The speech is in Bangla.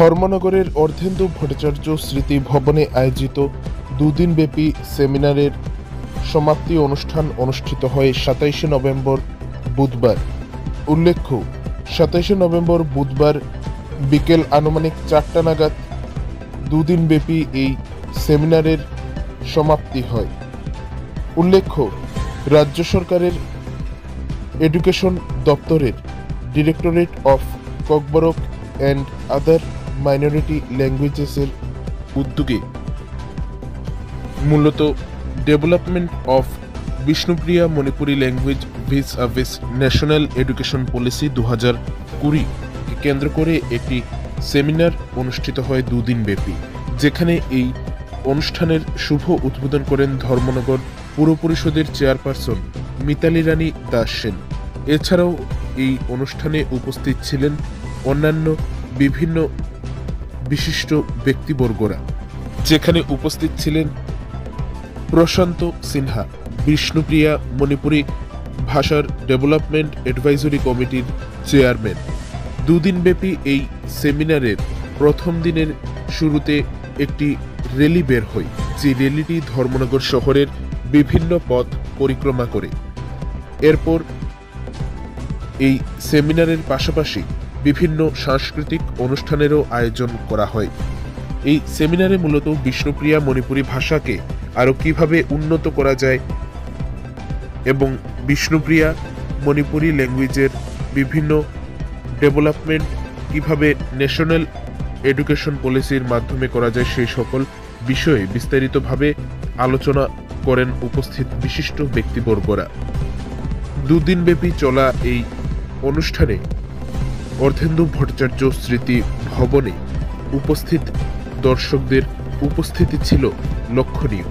ধর্মনগরের অর্ধেন্দু ভট্টাচার্য স্মৃতি ভবনে আয়োজিত দুদিনব্যাপী সেমিনারের সমাপ্তি অনুষ্ঠান অনুষ্ঠিত হয় ২৭ নভেম্বর বুধবার। উল্লেখ্য, ২৭ নভেম্বর বুধবার বিকেল আনুমানিক ৪টা নাগাদ দুদিনব্যাপী এই সেমিনারের সমাপ্তি হয়। উল্লেখ্য, রাজ্য সরকারের এডুকেশন দপ্তরের directorate of Kokborok and other minority ল্যাঙ্গুয়েজেসের উদ্যোগে মূলত development of Bishnupriya Manipuri language ভিস সার্ভিস ন্যাশনাল এডুকেশন পলিসি ২০২০ কে কেন্দ্র করে একটি সেমিনার অনুষ্ঠিত হয় দুদিনব্যাপী, যেখানে এই অনুষ্ঠানের শুভ উদ্বোধন করেন ধর্মনগর পুর পরিষদের চেয়ারপারসন মিতালি রানী দাস সেন। এছাড়াও এই অনুষ্ঠানে উপস্থিত ছিলেন অন্যান্য বিভিন্ন বিশিষ্ট ব্যক্তিবর্গরা, যেখানে উপস্থিত ছিলেন প্রশান্ত সিনহা, বিষ্ণুপ্রিয়া মণিপুরি ভাষার ডেভেলপমেন্ট অ্যাডভাইজরি কমিটির চেয়ারম্যান। দুদিনব্যাপী এই সেমিনারের প্রথম দিনের শুরুতে একটি র্যালি বের হয়, যে র্যালিটি ধর্মনগর শহরের বিভিন্ন পথ পরিক্রমা করে। এরপর এই সেমিনারের পাশাপাশি বিভিন্ন সাংস্কৃতিক অনুষ্ঠানেরও আয়োজন করা হয়। এই সেমিনারে মূলত বিষ্ণুপ্রিয়া মণিপুরি ভাষাকে আরও কিভাবে উন্নত করা যায় এবং বিষ্ণুপ্রিয়া মণিপুরি ল্যাঙ্গুয়েজের বিভিন্ন ডেভেলপমেন্ট কিভাবে ন্যাশনাল এডুকেশন পলিসির মাধ্যমে করা যায় সেই সকল বিষয়ে বিস্তারিতভাবে আলোচনা করেন উপস্থিত বিশিষ্ট ব্যক্তিবর্গরা। দুদিনব্যাপী চলা এই অনুষ্ঠানে অর্ধেন্দু ভট্টাচার্য স্মৃতি ভবনে উপস্থিত দর্শকদের উপস্থিতি ছিল লক্ষণীয়।